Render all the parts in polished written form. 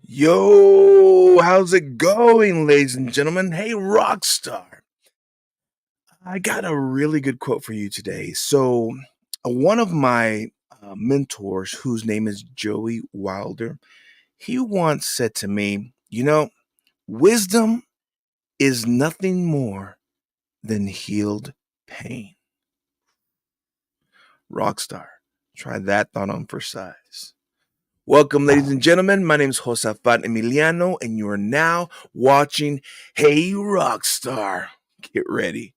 Yo, how's it going, ladies and gentlemen? Hey, Rockstar. I got a really good quote for you today. So, one of my mentors, whose name is Joey Wilder, he once said to me, wisdom is nothing more than healed pain. Rockstar, try that thought on for size. Welcome, ladies and gentlemen. My name is Josafat Emiliano, and you are now watching Hey Rockstar. Get ready.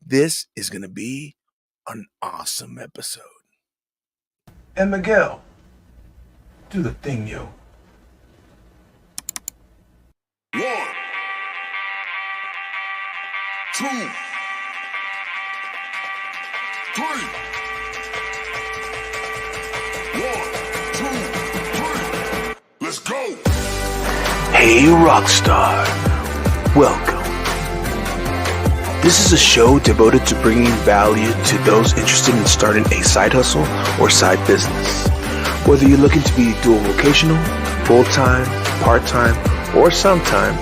This is going to be an awesome episode. And Miguel, do the thing, yo. 1, 2, 3. 1, 2, 3. Let's go. Hey Rockstar, welcome. This is a show devoted to bringing value to those interested in starting a side hustle or side business. Whether you're looking to be dual vocational, full-time, part-time, or sometime,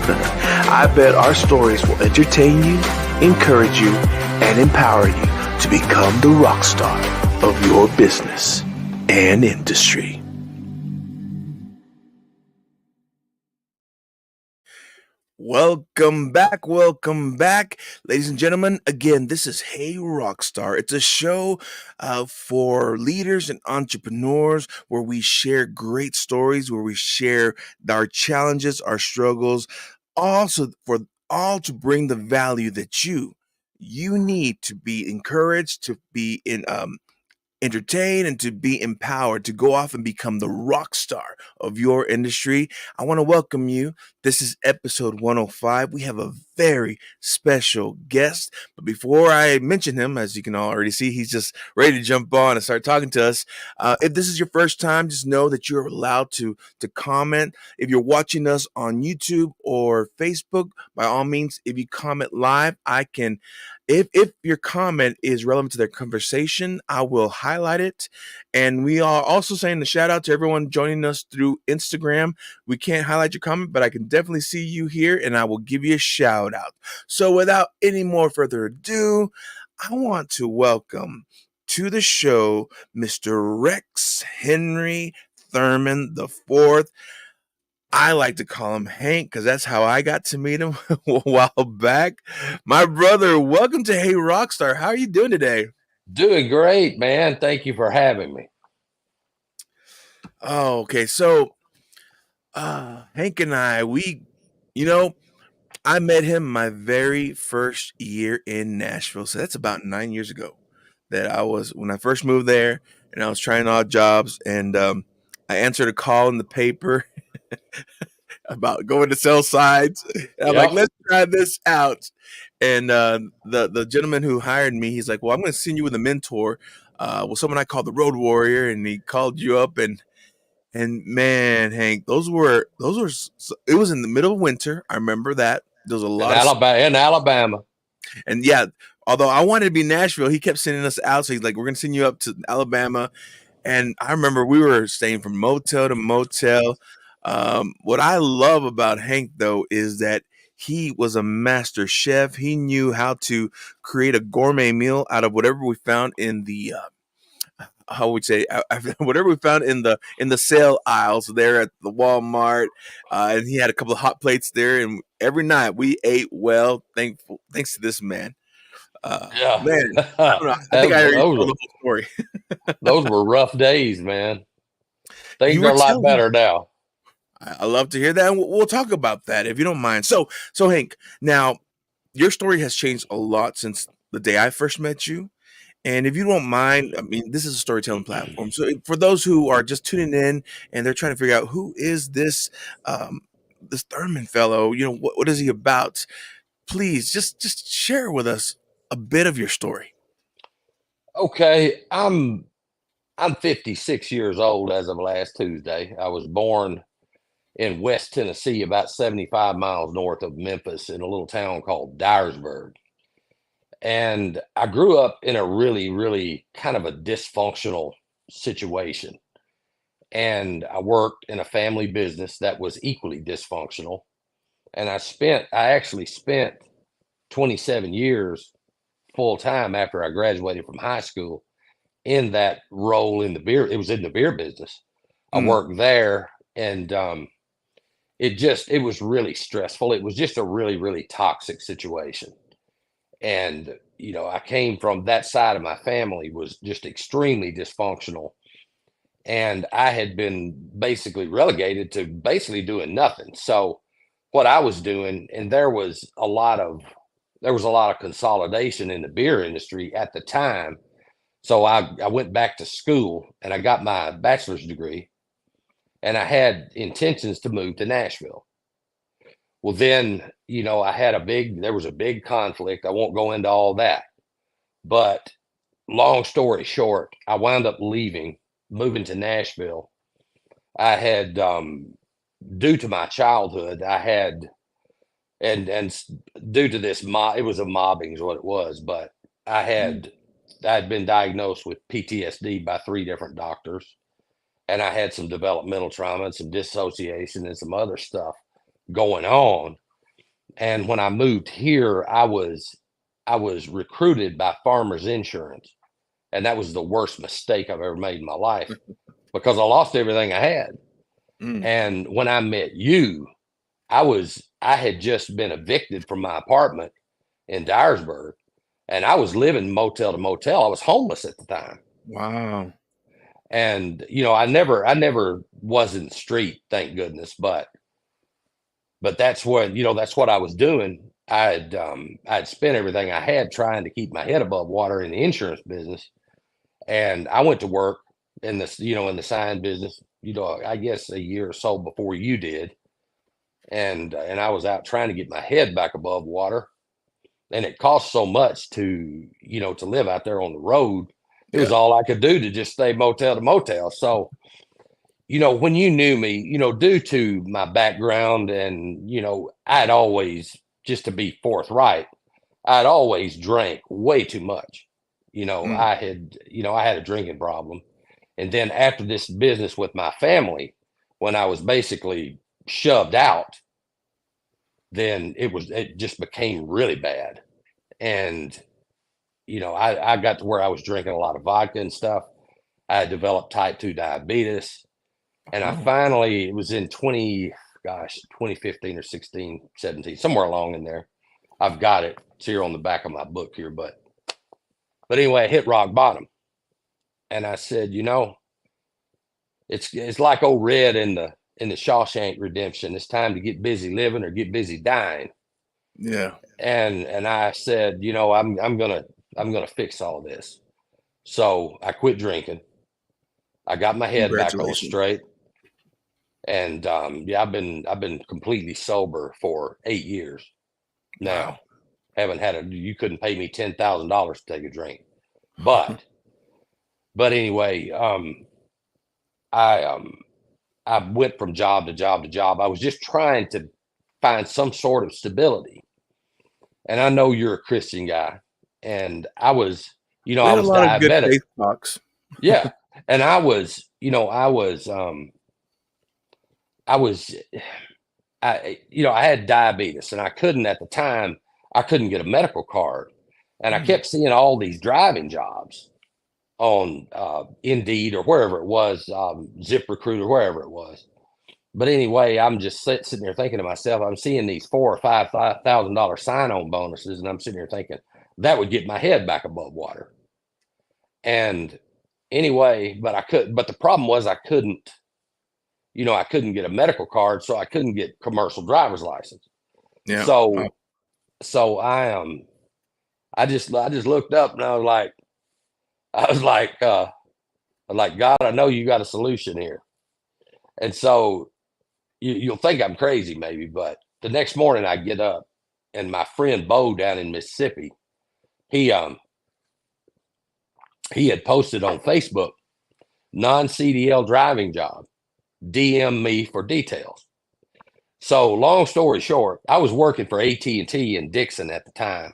I bet our stories will entertain you, encourage you, and empower you to become the rock star of your business and industry. Welcome back, ladies and gentlemen. Again, this is Hey Rockstar. It's a show for leaders and entrepreneurs where we share great stories, where we share our challenges, our struggles, also for all to bring the value that you need to be encouraged, to be entertained, and to be empowered to go off and become the rock star of your industry. I want to welcome you. This is episode 105. We have a very special guest, but before I mention him, as you can already see, he's just ready to jump on and start talking to us. If this is your first time, just know that you're allowed to comment. If you're watching us on YouTube or Facebook, by all means, if you comment live, I can. If your comment is relevant to their conversation, I will highlight it. And we are also saying a shout out to everyone joining us through Instagram. We can't highlight your comment, but I can definitely see you here and I will give you a shout out. So without any more further ado, I want to welcome to the show Mr. Rex Henry Thurmond the Fourth. I like to call him Hank because that's how I got to meet him a while back. My brother, welcome to Hey Rockstar. How are you doing today? Doing great, man. Thank you for having me. Oh, okay. So Hank and I, I met him my very first year in Nashville. So that's about 9 years ago when I first moved there and I was trying odd jobs and I answered a call in the paper about going to sell sides. And I'm like, let's try this out. And the gentleman who hired me, he's like, well, I'm going to send you with a mentor. Someone I call the Road Warrior, and he called you up and man, Hank, it was in the middle of winter. I remember that. There was a lot in Alabama. And yeah, although I wanted to be Nashville, he kept sending us out. So he's like, we're going to send you up to Alabama. And I remember we were staying from motel to motel. What I love about Hank, though, is that he was a master chef. He knew how to create a gourmet meal out of whatever we found in the whatever we found in the sale aisles there at the Walmart. And he had a couple of hot plates there, and every night we ate well. Thanks to this man. Yeah. Man, I don't know. I think I already told the whole story. Those were rough days, man. You Things were are a lot telling. better now. I love to hear that, and we'll talk about that if you don't mind. So Hank, now your story has changed a lot since the day I first met you. And if you don't mind, I mean, this is a storytelling platform. So for those who are just tuning in and they're trying to figure out who is um, this Thurmond fellow, what is he about? Please just share with us a bit of your story. Okay, I'm 56 years old as of last Tuesday. I was born in West Tennessee, about 75 miles north of Memphis, in a little town called Dyersburg. And I grew up in a really, really kind of a dysfunctional situation. And I worked in a family business that was equally dysfunctional. And I actually spent 27 years full time after I graduated from high school in that role in the beer. It was in the beer business. I Mm, worked there, and it was really stressful. It was just a really, really toxic situation. And I came from that side of my family was just extremely dysfunctional, and I had been basically relegated to basically doing nothing. So what I was doing, and there was a lot of consolidation in the beer industry at the time. So I went back to school and I got my bachelor's degree, and I had intentions to move to Nashville. Well, then, there was a big conflict. I won't go into all that, but long story short, I wound up moving to Nashville. I had, due to my childhood, I had, and due to this mob, it was a mobbing is what it was, but I mm, had, I had been diagnosed with PTSD by three different doctors, and I had some developmental trauma and some dissociation and some other stuff going on. And when I moved here, I was recruited by Farmers Insurance, and that was the worst mistake I've ever made in my life because I lost everything I had. mm. And when I met you, I had just been evicted from my apartment in Dyersburg, and I was living motel to motel. I was homeless at the time. Wow. And I never was in the street, thank goodness, but that's what I was doing. I'd spent everything I had trying to keep my head above water in the insurance business, and I went to work in the sign business, I guess a year or so before you did, and I was out trying to get my head back above water, and it cost so much to live out there on the road. It was Yeah. all I could do to just stay motel to motel. So when you knew me, due to my background, and, I'd always, just to be forthright, I'd always drank way too much. Mm, I had a drinking problem. And then after this business with my family, when I was basically shoved out, then it just became really bad. And, I got to where I was drinking a lot of vodka and stuff. I had developed type 2 diabetes. And I oh, finally, it was in 2015 or 16, 17, somewhere along in there. I've got it. It's here on the back of my book here. But anyway, I hit rock bottom. And I said, it's like old Red in the Shawshank Redemption. It's time to get busy living or get busy dying. yeah. And I said, I'm gonna fix all this. So I quit drinking. I got my head back on Congratulations. straight. And yeah, I've been completely sober for 8 years Wow. now. Haven't had you couldn't pay me $10,000 to take a drink. But anyway, I I went from job to job to job. I was just trying to find some sort of stability. And I know you're a Christian guy, and We I had a was lot of good diabetic. faith talks. Yeah. And I was I had diabetes, and I couldn't get a medical card. And I Mm, kept seeing all these driving jobs on Indeed or wherever it was, ZipRecruiter, or wherever it was. But anyway, I'm just sitting there thinking to myself, I'm seeing these $4,000 or $5,000 sign-on bonuses, and I'm sitting here thinking, that would get my head back above water. And anyway, but the problem was I couldn't, I couldn't get a medical card, so I couldn't get commercial driver's license. Yeah. Wow. So I just looked up and I was like, God, I know you got a solution here. And so you'll think I'm crazy maybe, but the next morning I get up and my friend Bo down in Mississippi, he had posted on Facebook, non-CDL driving job, DM me for details. So long story short, I was working for AT&T in Dixon at the time.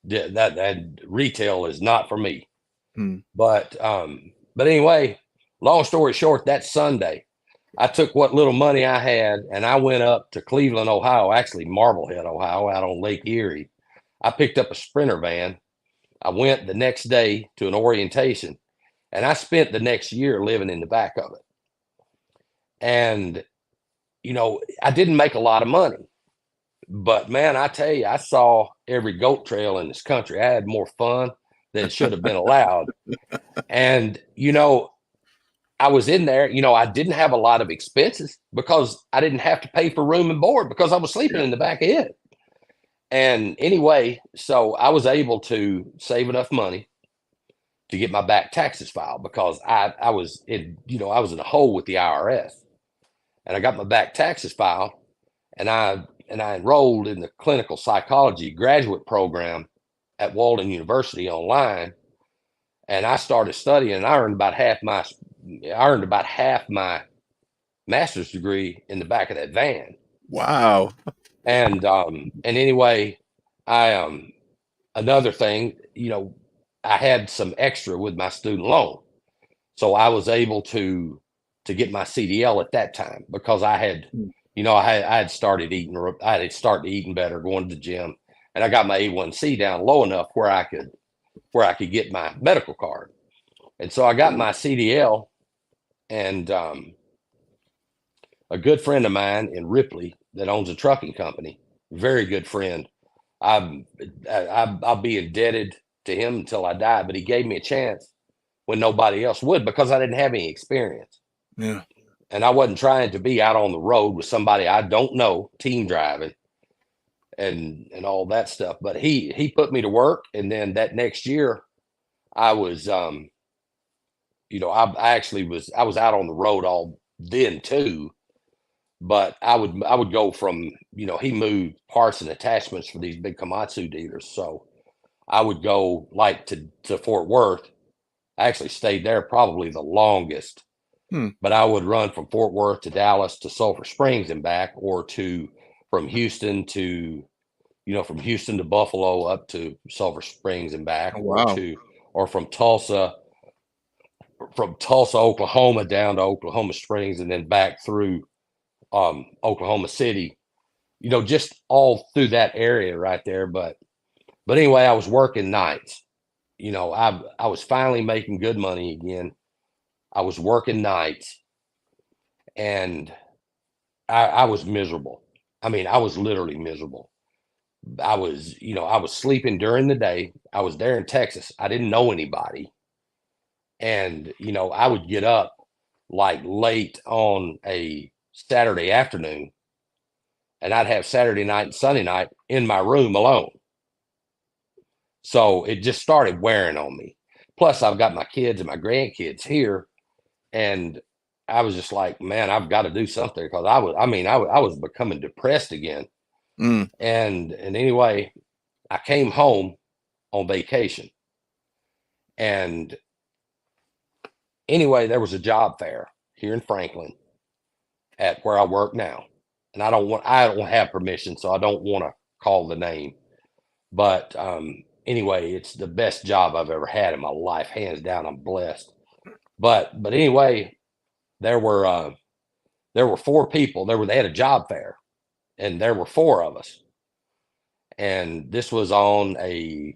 That retail is not for me. But anyway, long story short, that Sunday, I took what little money I had and I went up to Cleveland, Ohio, actually Marblehead, Ohio, out on Lake Erie. I picked up a Sprinter van. I went the next day to an orientation and I spent the next year living in the back of it. And, I didn't make a lot of money, but man, I tell you, I saw every goat trail in this country. I had more fun than should have been allowed. And, I was in there, I didn't have a lot of expenses because I didn't have to pay for room and board because I was sleeping in the back of it. And anyway, so I was able to save enough money to get my back taxes filed because I was in, I was in a hole with the IRS. And I got my back taxes filed and I enrolled in the clinical psychology graduate program at Walden University online. And I started studying and I earned about half my master's degree in the back of that van. Wow. And anyway, I another thing, I had some extra with my student loan. So I was able to get my CDL at that time because I had, I had started eating better, going to the gym, and I got my A1C down low enough where I could get my medical card. And so I got my CDL, and a good friend of mine in Ripley that owns a trucking company, very good friend. I'll be indebted to him until I die, but he gave me a chance when nobody else would because I didn't have any experience. Yeah. And I wasn't trying to be out on the road with somebody I don't know, team driving and all that stuff. But he put me to work. And then that next year I was, I was out on the road all then too. But I would go from, he moved parts and attachments for these big Komatsu dealers. So I would go like to Fort Worth. I actually stayed there probably the longest. But I would run from Fort Worth to Dallas to Sulphur Springs and back, or from Houston to Buffalo up to Sulphur Springs and back, Oh, wow. or from Tulsa, Oklahoma down to Oklahoma Springs and then back through Oklahoma City, just all through that area right there. But anyway, I was working nights. I was finally making good money again. I was working nights and I was miserable. I mean, I was literally miserable. I was sleeping during the day. I was there in Texas. I didn't know anybody. And, I would get up like late on a Saturday afternoon and I'd have Saturday night and Sunday night in my room alone. So it just started wearing on me. Plus I've got my kids and my grandkids here. And I was just like, man, I've got to do something because I was becoming depressed again. And anyway, I came home on vacation. And anyway, there was a job fair here in Franklin at where I work now. And I don't have permission, so I don't want to call the name. But anyway, it's the best job I've ever had in my life, hands down. I'm blessed. But anyway, there were 4 people. They had a job fair, and there were 4 of us. And this was on a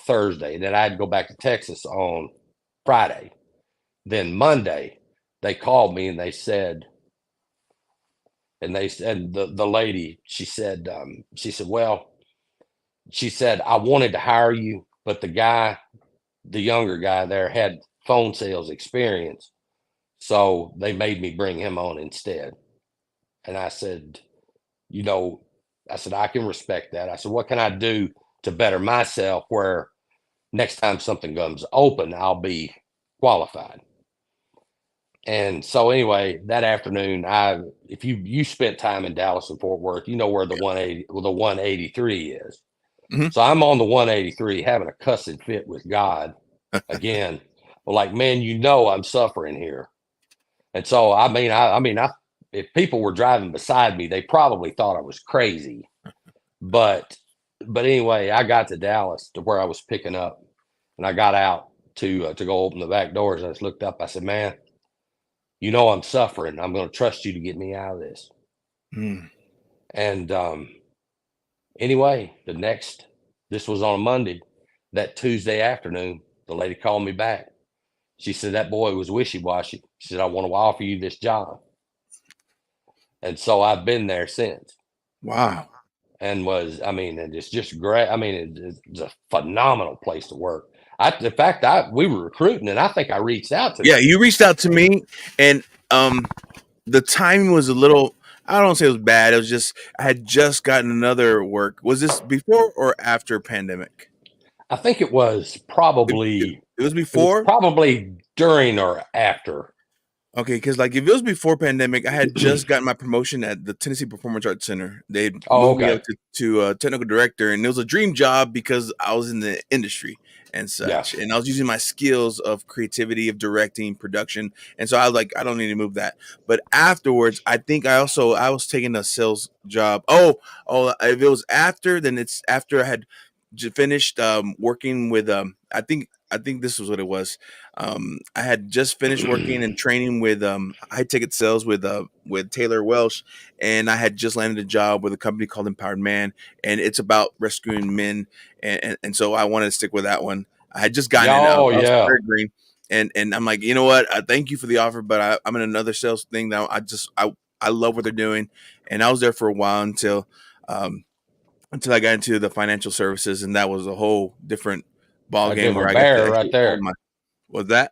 Thursday. Then I had to go back to Texas on Friday. Then Monday, they called me and they said, the lady, she said, well, she said, I wanted to hire you, but the younger guy there had phone sales experience. So they made me bring him on instead. And I said, you know, I said, I can respect that. I said, what can I do to better myself where next time something comes open, I'll be qualified? And so anyway, that afternoon, if you spent time in Dallas and Fort Worth, you know where the 183 is. Mhm. So I'm on the 183 having a cussing fit with God again. Well, like, man, I'm suffering here. And so I if people were driving beside me, they probably thought I was crazy. But anyway, I got to Dallas to where I was picking up, and I got out to go open the back doors. And I just looked up. I said, "Man, I'm suffering. I'm going to trust you to get me out of this." Mm. And anyway, this was on a Monday. That Tuesday afternoon, the lady called me back. She said that boy was wishy-washy. She said, "I want to offer you this job." And so I've been there since. Wow. And and it's just great. It's a phenomenal place to work. In fact, we were recruiting, and I think I reached out to Yeah, you. you reached out to me, and the timing was a little. I don't say it was bad. It was just I had just gotten another work. Was this before or after pandemic? I think It was it was before. probably during or after. Okay, because like if it was before pandemic, I had just gotten my promotion at the Tennessee Performance Arts Center. They Oh, moved me up okay. to technical director, and it was a dream job because I was in the industry and Yeah, such, and I was using my skills of creativity, of directing, production, and so I was like, I don't need to move that. But afterwards, I think I was taking a sales job. Oh, if it was after, then it's after I had finished working with I think this was what it was. I had just finished working and training with high ticket sales with Taylor Welsh, and I had just landed a job with a company called Empowered Man, and it's about rescuing men, and so I wanted to stick with that one. I had just gotten yeah, in. oh I was yeah. very green, and I'm like, you know what? Thank you for the offer, but I'm in another sales thing now. I love what they're doing, and I was there for a while um, until I got into the financial services, and that was a whole different ball A game where different I got to bear right actually own there. my. Was that?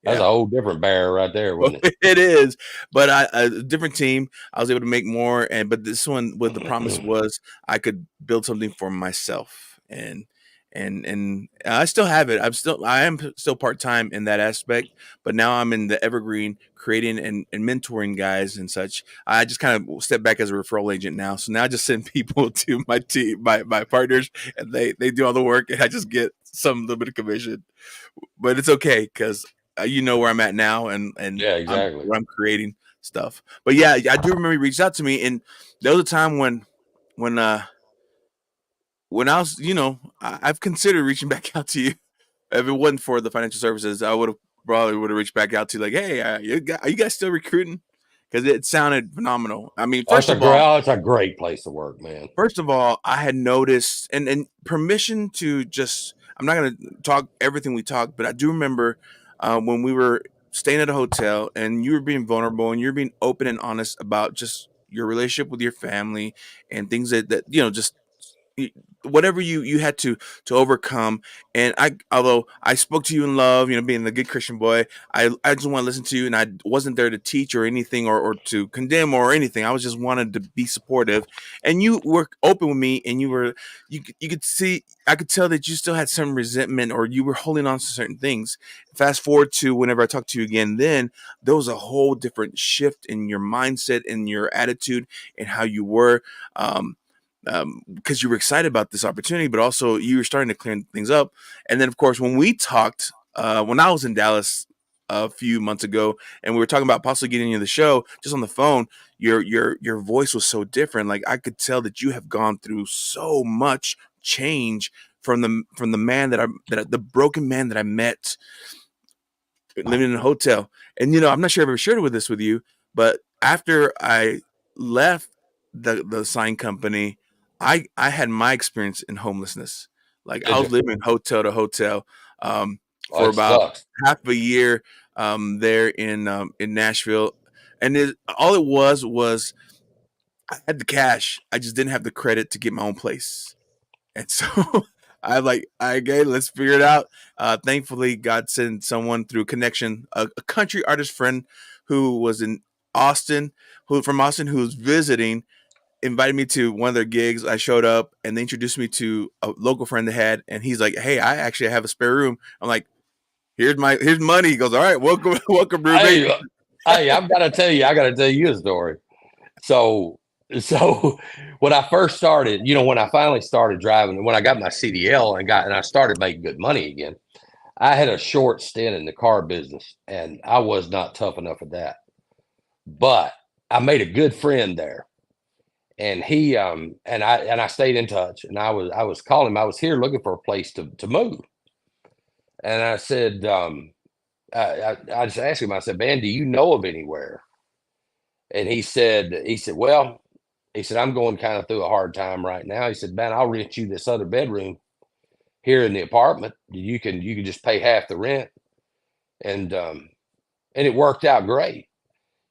That's a Yeah. whole different bear right there, Well, wasn't it is, but a different team. I was able to make more, and but this one, what the promise it? was, I could build something for myself, and I still have it. I am still part time in that aspect, but now I'm in the evergreen, creating and mentoring guys and such. I just kind of step back as a referral agent now, so now I just send people to my team, my partners, and they do all the work, and I just get some little bit of commission, but it's okay because you know where I'm at now, and Yeah, I'm exactly. where I'm creating stuff. But yeah, I do remember you reached out to me, and there was a time when uh when I was, I've considered reaching back out to you. If it wasn't for the financial services, I would have reached back out to you like, hey, are you guys still recruiting? Because it sounded phenomenal. I mean, It's a great place to work, man. I had noticed and permission to just I'm not going to talk everything we talked, but I do remember when we were staying at a hotel and you were being vulnerable and you're being open and honest about just your relationship with your family and things that just whatever you had to overcome. And although I spoke to you in love, being the good Christian boy, I just want to listen to you, and I wasn't there to teach or anything, or to condemn or anything. I was just wanted to be supportive, and you were open with me, and you could see, I could tell that you still had some resentment, or you were holding on to certain things. Fast forward to whenever I talked to you again, then there was a whole different shift in your mindset and your attitude and how you were. Um, because you were excited about this opportunity, but also you were starting to clear things up. And then, of course, when we talked, when I was in Dallas a few months ago, and we were talking about possibly getting into the show just on the phone, your voice was so different. Like I could tell that you have gone through so much change from the man the broken man that I met living in a hotel. And I'm not sure if I ever shared with this with you, but after I left the sign company, I had my experience in homelessness. Like I Did you? was living hotel to hotel Oh, for it about sucks. half a year there in Nashville, and all it was I had the cash, I just didn't have the credit to get my own place. And so okay, let's figure it out. Thankfully, God sent someone through connection, a country artist friend who was in Austin, who from Austin, who was visiting, invited me to one of their gigs. I showed up, and they introduced me to a local friend they had, and he's like, "Hey, I actually have a spare room." I'm like, here's money." He goes, "All right, welcome, welcome, roommate." Hey, hey, I got to tell you a story. So, so when I first started, when I finally started driving, when I got my CDL and I started making good money again, I had a short stint in the car business, and I was not tough enough at that. But I made a good friend there, and he and I stayed in touch, and I was calling him. I was here looking for a place to move, and I said, I just asked him. I said, "Man, do you know of anywhere?" And he said, "Well," he said, "I'm going kind of through a hard time right now." He said, "Man, I'll rent you this other bedroom here in the apartment. You can just pay half the rent." And it worked out great.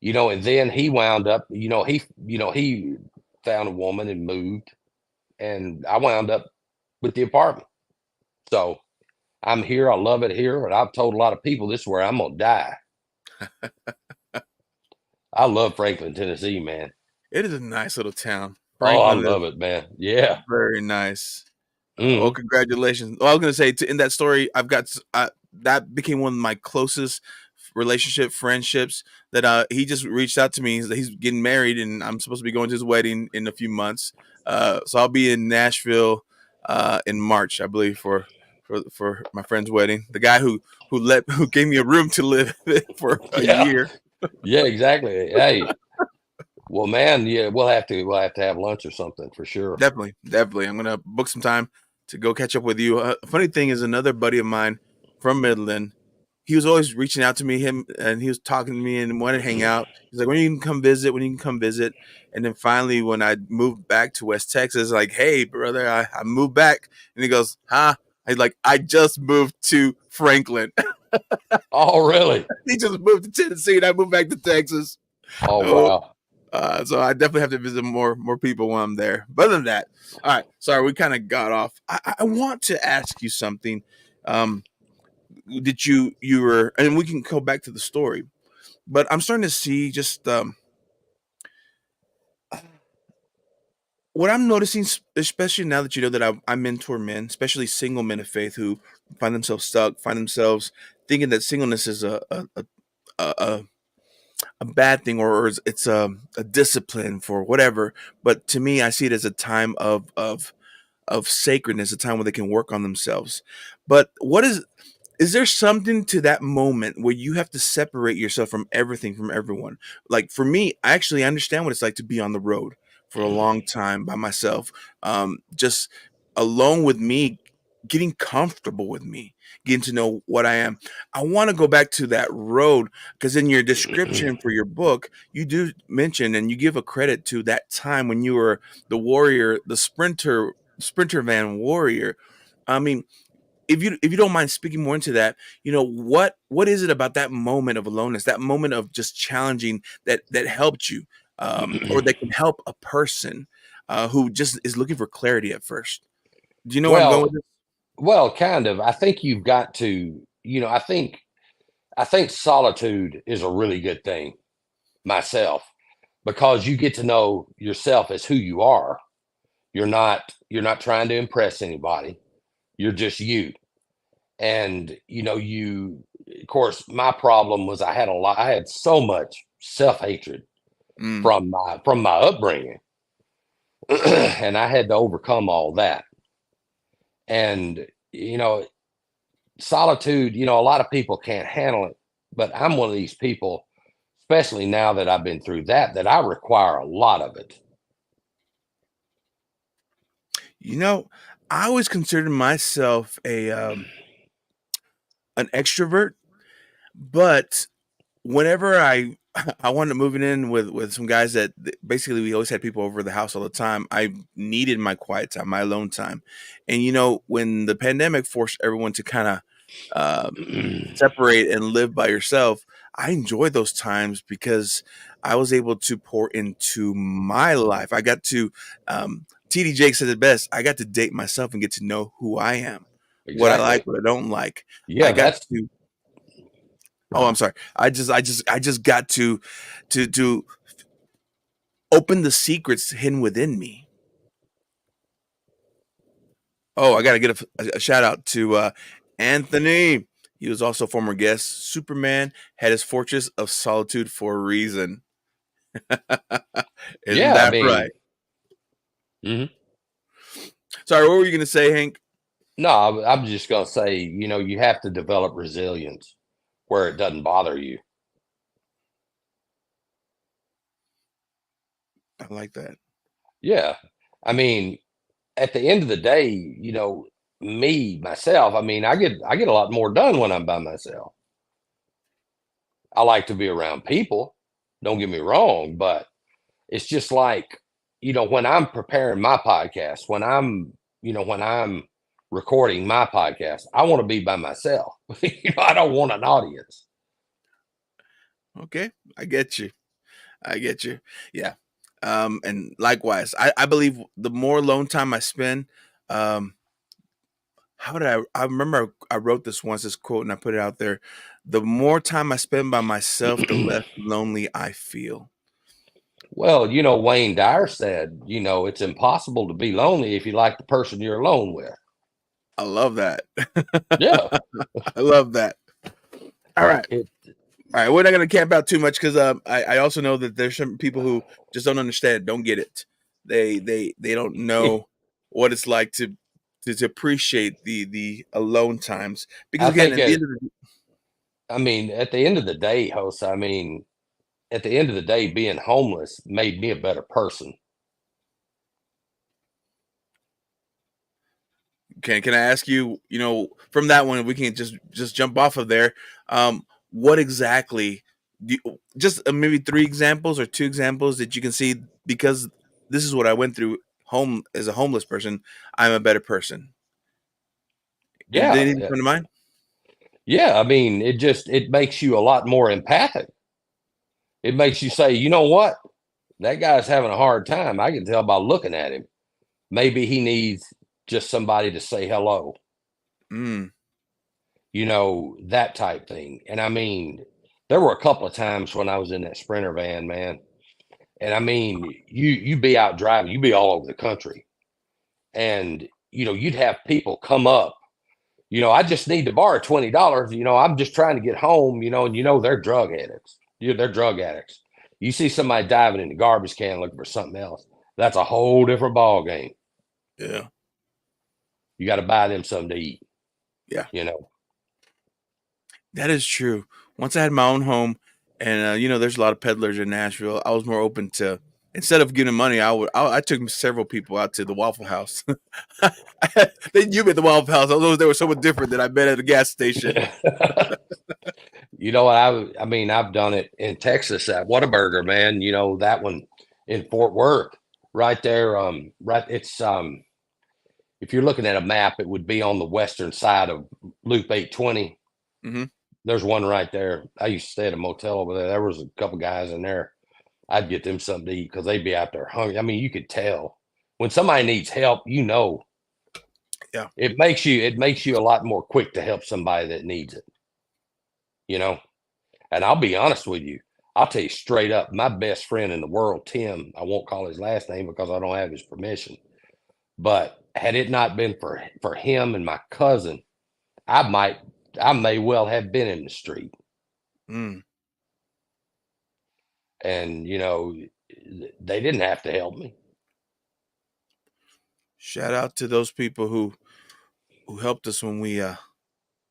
And then he wound up, he found a woman and moved, and I wound up with the apartment. So I'm here. I love it here. And I've told a lot of people this is where I'm gonna die. I love Franklin, Tennessee, man. It is a nice little town. Oh, I Franklin is love it, man. Yeah. very nice. Well, Mhm. congratulations. Well, I was going to say, in that story, that became one of my closest friendships. That he just reached out to me. He's getting married, and I'm supposed to be going to his wedding in a few months. So I'll be in Nashville in March, I believe, for my friend's wedding. The guy who gave me a room to live in for a Yeah. year. Yeah, exactly. Hey, well, man, yeah, we'll have to have lunch or something for sure. Definitely, definitely. I'm gonna book some time to go catch up with you. Funny thing is, another buddy of mine from Midland, he was always reaching out to me, and he was talking to me and wanted to hang out. He's like, "When you can come visit? When you can come visit?" And then finally, when I moved back to West Texas, like, "Hey, brother, I moved back," and he goes, "Huh?" I like, "I just moved to Franklin." Oh, really? He just moved to Tennessee, and I moved back to Texas. Oh, Oh, wow. so I definitely have to visit more people when I'm there. But other than that, all right. Sorry, we kind of got off. I want to ask you something. Um, did you were, and we can go back to the story, but I'm starting to see just what I'm noticing, especially now that you know that I mentor men, especially single men of faith who find themselves stuck, find themselves thinking that singleness is a a bad thing, or it's a discipline for whatever. But to me, I see it as a time of sacredness, a time where they can work on themselves. But is there something to that moment where you have to separate yourself from everything, from everyone? Like for me, I actually understand what it's like to be on the road for a long time by myself, just alone with me, getting comfortable with me, getting to know what I am. I want to go back to that road because in your description for your book, you do mention and you give a credit to that time when you were the warrior, the sprinter van warrior. I mean, if you don't mind speaking more into that, what is it about that moment of aloneness, that moment of just challenging that helped you, or that can help a person who just is looking for clarity at first? Do you know where I'm going with Well, this? well, kind of. I think you've got to, I think solitude is a really good thing myself, because you get to know yourself as who you are. You're not trying to impress anybody. You're just you. And of course, my problem was I had so much self-hatred Mm. from my upbringing. And I had to overcome all that. And solitude, a lot of people can't handle it, but I'm one of these people, especially now that I've been through that I require a lot of it. You know, I always considered myself a an extrovert, but whenever I wanted to move it in with some guys basically we always had people over the house all the time. I needed my quiet time, my alone time, and when the pandemic forced everyone to kind of separate and live by yourself, I enjoyed those times because I was able to pour into my life. I got to TD Jake said it best. I got to date myself and get to know who I am, what I like, Exactly. what I don't like. I Yeah, got that's to. Oh, I'm sorry. I just got to open the secrets hidden within me. Oh, I got to get a shout out to Anthony. He was also a former guest. Superman had his fortress of solitude for a reason. Isn't yeah. I that mean, right? mhm. Sorry, what were you going to say, Hank? No, I'm just gonna say, you have to develop resilience where it doesn't bother you. I like that. Yeah, I mean, at the end of the day, me myself. I mean, I get a lot more done when I'm by myself. I like to be around people. Don't get me wrong, but it's just like, when I'm preparing my podcast, when I'm recording my podcast, I want to be by myself. I don't want an audience. Okay, I get you. I get you. Yeah. And likewise, I believe the more alone time I spend, um, how did I remember I wrote this once, this quote, and I put it out there. The more time I spend by myself, the less lonely I feel. Well, Wayne Dyer said, it's impossible to be lonely if you like the person you're alone with. I love that. Yeah. I love that. All right. It, All right. We're not going to camp out too much because I also know that there's some people who just don't understand, don't get it. They don't know what it's like to appreciate the alone times because I again, think at the it, end of the I mean, at the end of the day, host, I mean, at the end of the day, being homeless made me a better person. can I ask you, from that one, we can just jump off of there. What exactly, just maybe three examples or two examples that you can see because this is what I went through home as a homeless person. I'm a better person. Did Yeah. anything come to mind? Yeah. I mean, it makes you a lot more empathic. It makes you say, you know what? That guy's having a hard time. I can tell by looking at him. Maybe he needs just somebody to say hello, Mm, that type thing. And I mean, there were a couple of times when I was in that Sprinter van, man. And I mean, you be out driving, you be all over the country. And you'd have people come up, I just need to borrow $20. I'm just trying to get home, and they're drug addicts. They're drug addicts. You see somebody diving in the garbage can looking for something else. That's a whole different ball game. yeah, You got to buy them something to eat, yeah, you know. that is true. Once I had my own home, and there's a lot of peddlers in Nashville. I was more open to instead of giving money, I took several people out to the Waffle House. Then you met the Waffle House. Although they were somewhat different than I met at a gas station. You know what? I mean, I've done it in Texas at Whataburger, man. That one in Fort Worth, right there. Right. It's if you're looking at a map, it would be on the western side of Loop 820. Hmm. There's one right there. I used to stay at a motel over there. There was a couple guys in there. I'd get them something to eat because they'd be out there hungry. I mean, you could tell when somebody needs help. Yeah, It makes you a lot more quick to help somebody that needs it. You know. And I'll be honest with you. I'll tell you straight up, my best friend in the world, Tim, I won't call his last name because I don't have his permission. But had it not been for him and my cousin, I may well have been in the street. mm. And they didn't have to help me. Shout out to those people who helped us Yeah, when we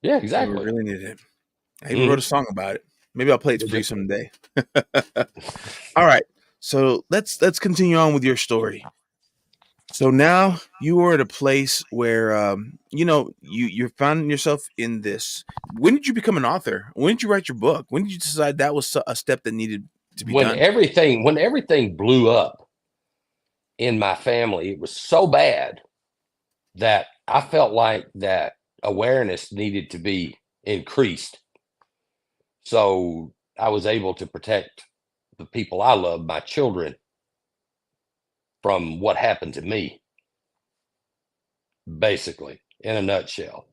exactly. really needed it. I even wrote a Mhm. song about it. Maybe I'll play it Did for you you? someday. All right. So let's continue on with your story. So now you are at a place where you're finding yourself in this. When did you become an author? When did you write your book? When did you decide that was a step that needed to be When done? everything blew up in my family, it was so bad that I felt like that awareness needed to be increased. So I was able to protect the people I love, my children, from what happened to me. basically, in a nutshell.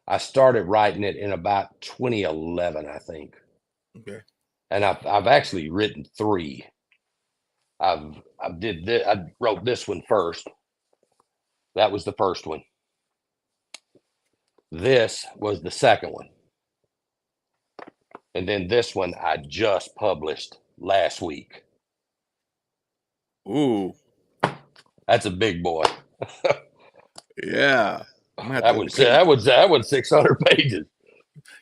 I started writing it in about 2011, I think, Okay. and I've actually written three. I wrote this one first. That was the first one. This was the second one, and then this one I just published last week. Ooh. That's a big boy. Yeah. I'm gonna have That to. one's that one's 600 pages.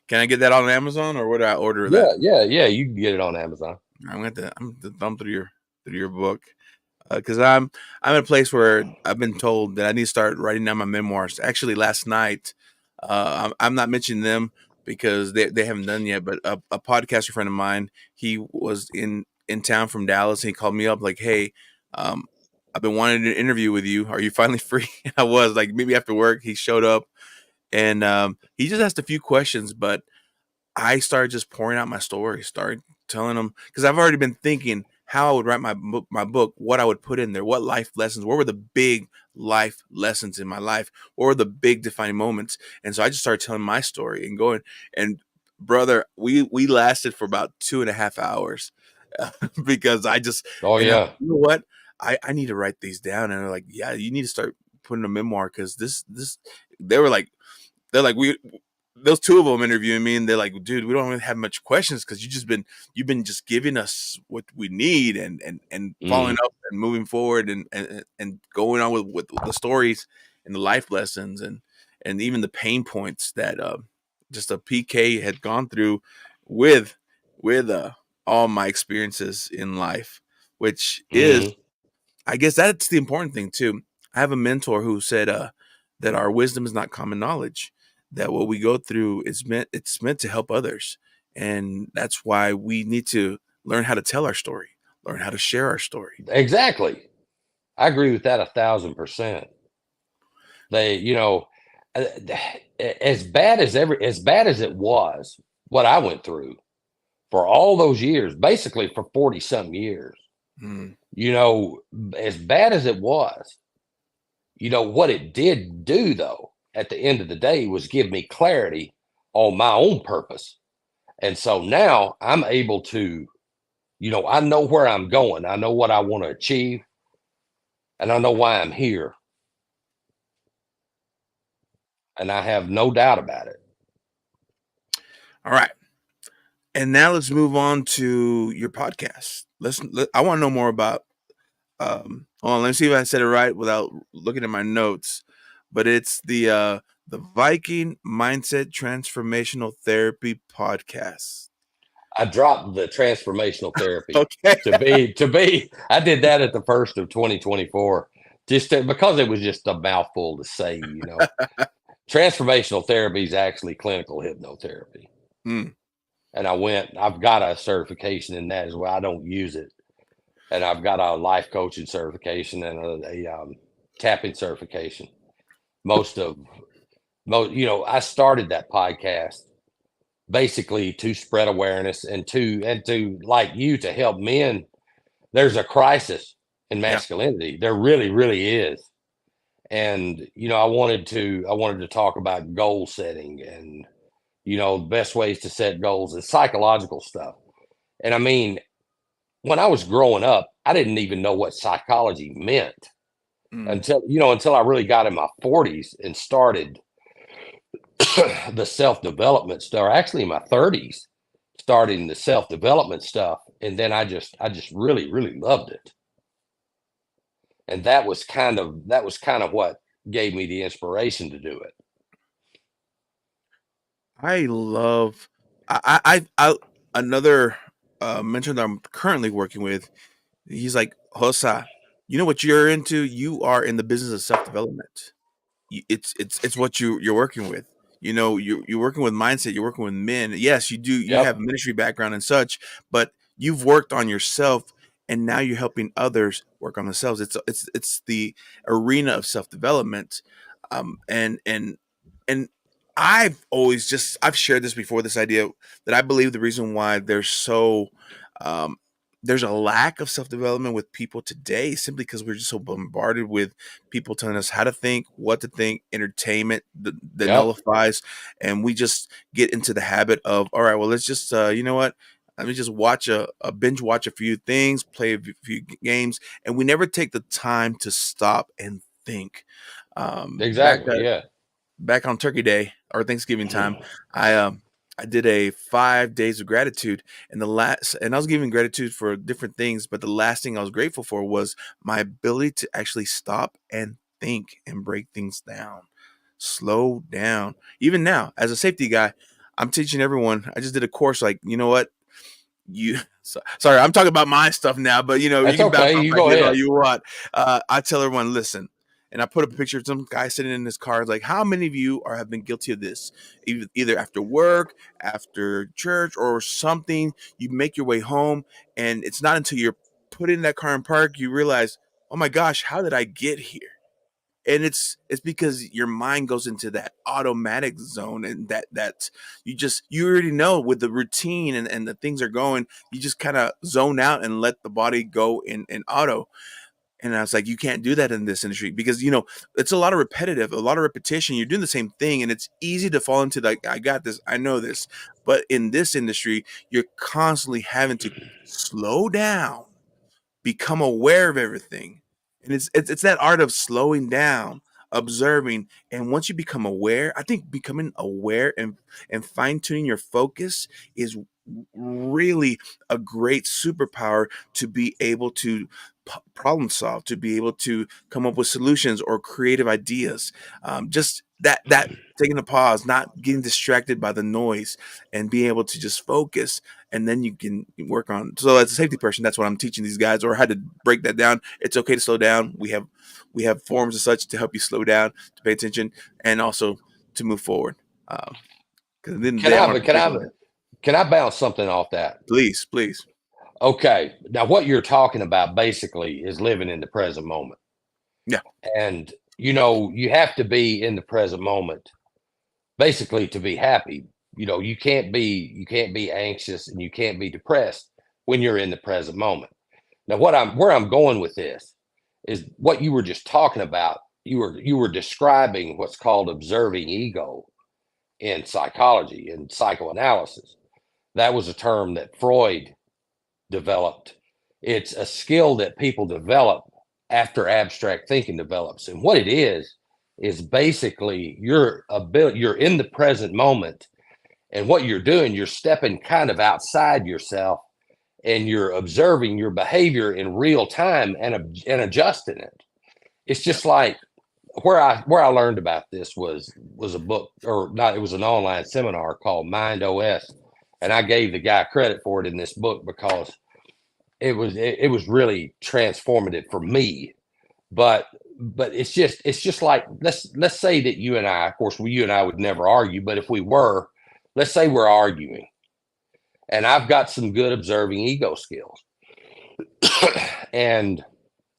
Can I get that on Amazon, or where do I order that? Yeah. You can get it on Amazon. I'm gonna thumb through your book, because I'm in a place where I've been told that I need to start writing down my memoirs. Actually, last night, I'm not mentioning them because they haven't done yet. But a podcaster friend of mine, he was in town from Dallas, and he called me up like, "Hey, um, I've been wanting to interview with you. Are you finally free?" And I was like, maybe after work. He showed up, and he just asked a few questions, but I started just pouring out my story, started telling them because I've already been thinking how I would write my book, what I would put in there, what life lessons, what were the big life lessons in my life, what were the big defining moments, and so I just started telling my story and going. And brother, we lasted for about 2.5 hours because I just Oh and I, yeah. you know what, I need to write these down, and they're like, yeah, you need to start putting a memoir because this they were like they're like we those two of them interviewing me, and they're like, dude, we don't really have much questions because you've been just giving us what we need, and following Mm, up and moving forward, and going on with the stories and the life lessons, and even the pain points that just a PK had gone through with with all my experiences in life, which is, mm. I guess that's the important thing too. I have a mentor who said that our wisdom is not common knowledge. That what we go through is meant to help others, and that's why we need to learn how to tell our story, learn how to share our story. Exactly. I agree with that 1,000%. They, uh, as bad as it was, what I went through for all those years, basically for 40 some years, Mm, you know, as bad as it was, what it did do though, at the end of the day was give me clarity on my own purpose. And so now I'm able to, I know where I'm going. I know what I want to achieve and I know why I'm here. And I have no doubt about it. all right, and now let's move on to your podcast. I want to know more about. Hold on, let me see if I said it right without looking at my notes. But it's the Viking Mindset Transformational Therapy podcast. I dropped the transformational therapy Okay. I did that at the first of 2024 because it was just a mouthful to say. Transformational therapy is actually clinical hypnotherapy. Mm, And I've got a certification in that as well. I don't use it. And I've got a life coaching certification and a tapping certification. Most of I started that podcast basically to spread awareness and to like you to help men. There's a crisis in yeah. masculinity. There really, really is. And I wanted to talk about goal setting and best ways to set goals and psychological stuff. And I mean, when I was growing up, I didn't even know what psychology meant Mm, until I really got in my 40s and started the self-development stuff, actually in my 30s, starting the self-development stuff. And then I just really, really loved it. And that was kind of what gave me the inspiration to do it. I love. I another mentor that I'm currently working with. He's like, Hosa, you know what you're into? You are in the business of self development. It's what you're working with. You're working with mindset. You're working with men. Yes, you do. You have Yep. ministry background and such, but you've worked on yourself, and now you're helping others work on themselves. It's the arena of self development, and I've shared this before. This idea that I believe the reason why there's so um, there's a lack of self-development with people today simply because we're just so bombarded with people telling us how to think, what to think, entertainment that Yep. nullifies, and we just get into the habit of, all right, well, let's just you know what, let me just watch a binge watch a few things, play a few games, and we never take the time to stop and think. um back Exactly. Yeah. back on Turkey Day or Thanksgiving time, I did a 5 days of gratitude, and I was giving gratitude for different things, but the last thing I was grateful for was my ability to actually stop and think and break things down, slow down. Even now, as a safety guy, I'm teaching everyone. I just did a course, like, you know what, sorry, I'm talking about my stuff now, but you That's can bounce okay. off You go ideas all ahead. you want. I tell everyone, listen, and I put up a picture of some guy sitting in his car. It's like, how many of you have been guilty of this? Either after work, after church, or something. You make your way home, and it's not until you're put in that car in park you realize, oh my gosh, how did I get here? And it's because your mind goes into that automatic zone, and that you already know with the routine, and the things are going, you just kind of zone out and let the body go in auto. And I was like, you can't do that in this industry because it's a lot of repetition. You're doing the same thing, and it's easy to fall into, like, I got this, I know this. But in this industry, you're constantly having to slow down, become aware of everything. And it's that art of slowing down, observing. And once you become aware, I think becoming aware and fine-tuning your focus is really a great superpower to be able to problem solve, to be able to come up with solutions or creative ideas. Just that taking a pause, not getting distracted by the noise, and being able to just focus, and then you can work on. So as a safety person, that's what I'm teaching these guys, or how to break that down. It's okay to slow down. We have forms and such to help you slow down, to pay attention, and also to move forward. Because then Can they I, are but can I, predicament. can I bounce something off that? Please, please. Okay. Now, what you're talking about basically is living in the present moment. Yeah. And, you have to be in the present moment basically to be happy. You can't be anxious and you can't be depressed when you're in the present moment. Now, where I'm going with this is what you were just talking about. You were describing what's called observing ego in psychology and psychoanalysis. That was a term that Freud developed. It's a skill that people develop after abstract thinking develops. And what it is basically you're in the present moment, and what you're doing, you're stepping kind of outside yourself, and you're observing your behavior in real time and adjusting it. It's Yeah. just like where I learned about this was a book, or not, it was an online seminar called Mind OS. And I gave the guy credit for it in this book because it was really transformative for me. But it's just like, let's say that you and I, of course, you and I would never argue, but if we were, let's say we're arguing, and I've got some good observing ego skills, and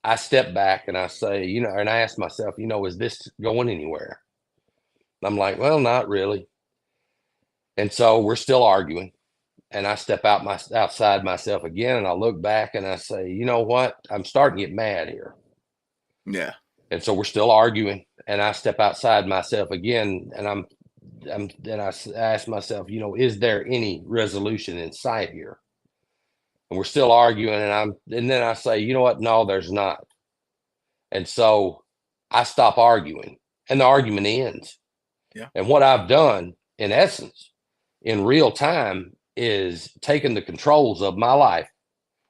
I step back and I say, and I ask myself, is this going anywhere? I'm like, well, not really. And so we're still arguing. And I step outside myself again, and I look back and I say, you know what? I'm starting to get mad here. Yeah. And so we're still arguing, and I step outside myself again, and I ask myself, is there any resolution in sight here? And we're still arguing, and then I say, you know what? No, there's not. And so I stop arguing, and the argument ends. Yeah. And what I've done, in essence, in real time, is taken the controls of my life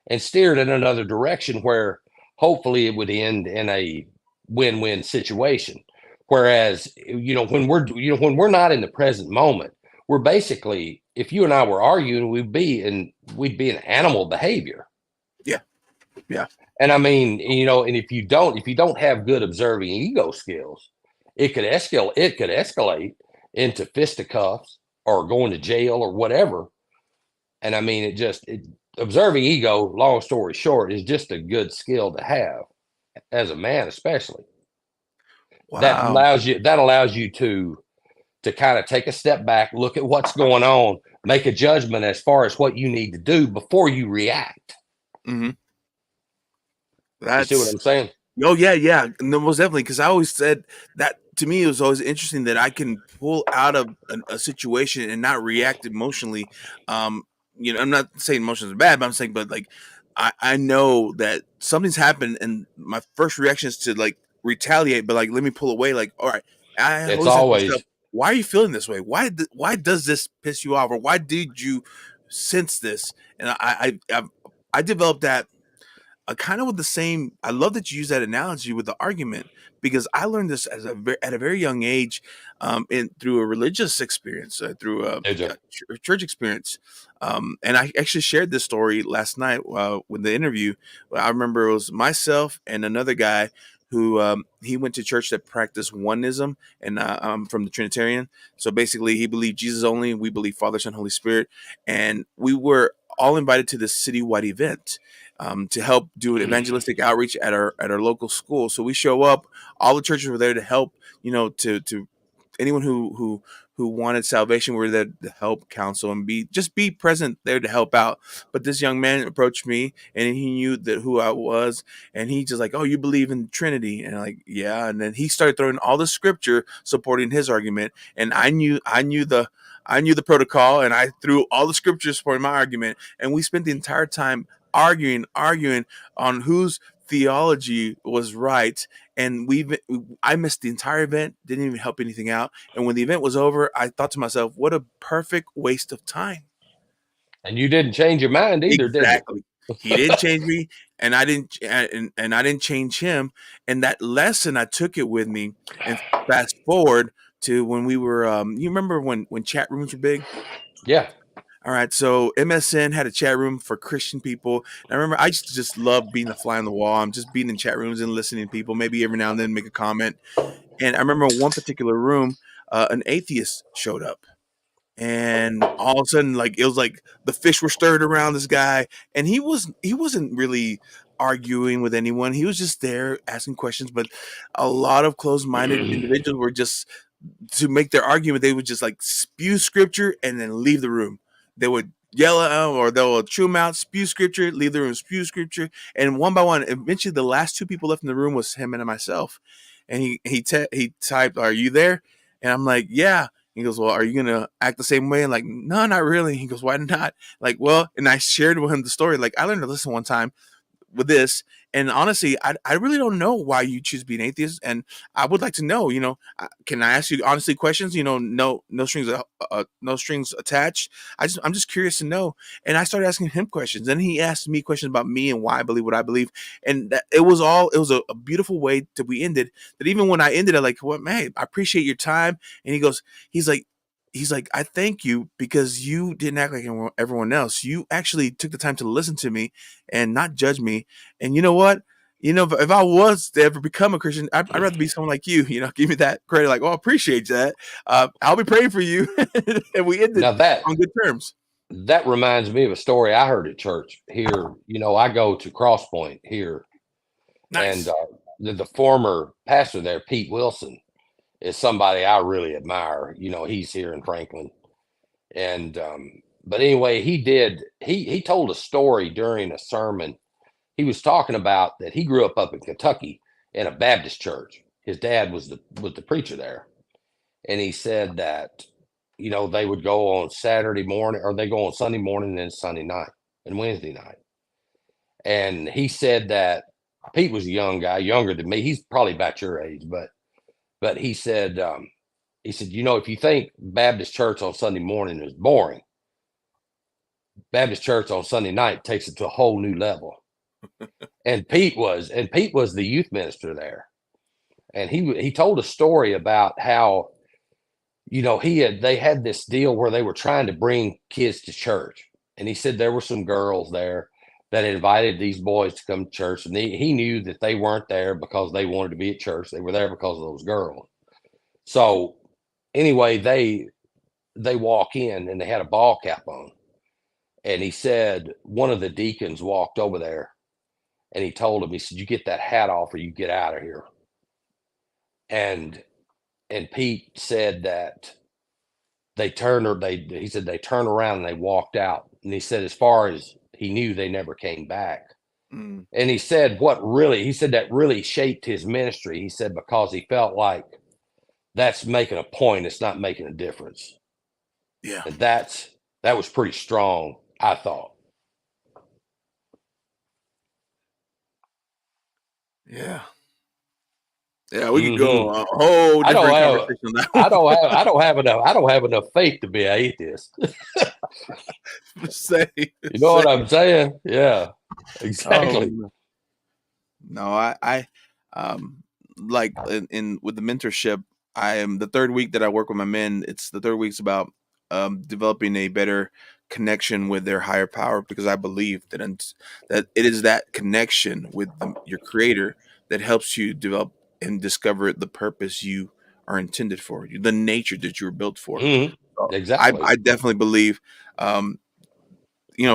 and steered in another direction where hopefully it would end in a win-win situation. Whereas, when we're not in the present moment, we're basically, if you and I were arguing, we'd be in animal behavior. Yeah. Yeah. And I mean, and if you don't have good observing ego skills, it could escalate into fisticuffs or going to jail or whatever. And I mean, observing ego, long story short, is just a good skill to have as a man, especially. That Wow. allows you to kind of take a step back, look at what's going on, make a judgment as far as what you need to do before you react. Hmm. You see what That's I'm saying? Oh yeah, yeah, no, most definitely. Because I always said that to me, it was always interesting that I can pull out of a situation and not react emotionally. Um, I'm not saying emotions are bad, but I'm saying, but like, I know that something's happened, and my first reaction is to like retaliate, but like, let me pull away. Like, all right, I It's always ask myself, always why are you feeling this way? Why does this piss you off, or why did you sense this? And I developed that kind of with the same. I love that you use that analogy with the argument because I learned this at a very young age, in through a religious experience, through Ninja. a church experience, and I actually shared this story last night with the interview. I remember it was myself and another guy who he went to church that practiced oneism, and I'm from the Trinitarian. So basically, he believed Jesus only. We believe Father, Son, Holy Spirit, and we were all invited to this citywide event to help do an evangelistic outreach at our local school. So we show up. All the churches were there to help. To anyone who wanted salvation were there to help counsel and be present there to help out. But this young man approached me and he knew that who I was, and he just like, oh, you believe in Trinity? And I'm like, yeah. And then he started throwing all the scripture supporting his argument, and I knew the protocol, and I threw all the scriptures supporting my argument, and we spent the entire time arguing on whose theology was right. And I missed the entire event, didn't even help anything out. And when the event was over, I thought to myself, what a perfect waste of time. And you didn't change your mind either, did you? Exactly. He didn't change me, and I didn't, and I didn't change him. And that lesson, I took it with me. And fast forward to when we were, you remember when chat rooms were big? Yeah. All right, so MSN had a chat room for Christian people. And I remember I used to just love being a fly on the wall. I'm just being in chat rooms and listening to people, maybe every now and then make a comment. And I remember one particular room, an atheist showed up. And all of a sudden, like it was like the fish were stirred around this guy, and he wasn't really arguing with anyone. He was just there asking questions, but a lot of closed-minded individuals were just to make their argument, they would just like spew scripture and then leave the room. They would yell at them or they'll chew them out, spew scripture, leave the room, spew scripture. And one by one, eventually the last two people left in the room was him and myself. And he typed, "Are you there?" And I'm like, "Yeah." He goes, "Well, are you gonna act the same way?" I'm like, "No, not really." He goes, "Why not?" Like, well, and I shared with him the story. Like, I learned to listen one time with this. And honestly, I really don't know why you choose being atheist. And I would like to know, can I ask you honestly questions? No strings, no strings attached. I'm just curious to know. And I started asking him questions. And he asked me questions about me and why I believe what I believe. And it was a beautiful way to we ended that. Even when I ended, I like, well, man, I appreciate your time. And he's like, I thank you because you didn't act like everyone else. You actually took the time to listen to me and not judge me. And you know what? If I was to ever become a Christian, I'd rather be someone like you. Give me that credit. Like, oh, I appreciate that. I'll be praying for you. And we ended Now on good terms. that reminds me of a story I heard at church here. I go to Cross Point here, and Nice. the former pastor there, Pete Wilson, is somebody I really admire. He's here in Franklin, and but anyway, he told a story during a sermon. He was talking about that he grew up in Kentucky in a Baptist church. His dad was the preacher there, and he said that they would go on Saturday morning, or they go on Sunday morning and then Sunday night and Wednesday night. And he said that Pete was a young guy, younger than me. He's probably about your age, but he said, if you think Baptist church on Sunday morning is boring, Baptist church on Sunday night takes it to a whole new level. And Pete was the youth minister there, and he told a story about how they had this deal where they were trying to bring kids to church, and he said there were some girls there that invited these boys to come to church, and he knew that they weren't there because they wanted to be at church. They were there because of those girls. So anyway, they walk in and they had a ball cap on, and he said one of the deacons walked over there and he told him, he said, "You get that hat off or you get out of here." And Pete said that he said they turned around and they walked out. And he said, as far as he knew, they never came back. Mm. And he said that really shaped his ministry. He said, because he felt like that's making a point, it's not making a difference. Yeah. And that was pretty strong, I thought. Yeah. Yeah, we could go Hmm. a whole I don't different have conversation on that one. I don't have enough faith to be an atheist. Say, You know say. what I'm saying? Yeah, Oh exactly. no, I like in with the mentorship, I am the third week that I work with my men. It's the third week's about developing a better connection with their higher power, because I believe that that it is that connection with your creator that helps you develop and discover the purpose you are intended for, the nature that you were built for. Hmm. So Exactly. I definitely believe um,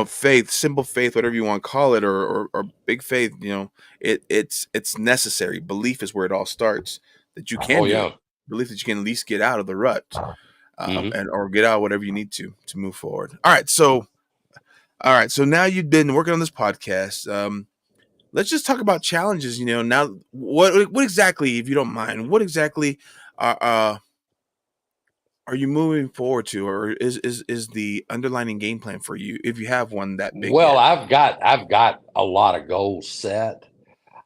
faith, simple faith, whatever you want to call it, or big faith, it's necessary. Belief is where it all starts, that you Oh can do it. yeah. Belief that you can at least get out of the rut, Hmm. and or get out whatever you need to move forward. All right, so now you've been working on this podcast. Let's just talk about challenges. Now what exactly, if you don't mind, what exactly are you moving forward to, or is the underlining game plan for you, if you have one that big Well, yet? I've got a lot of goals set.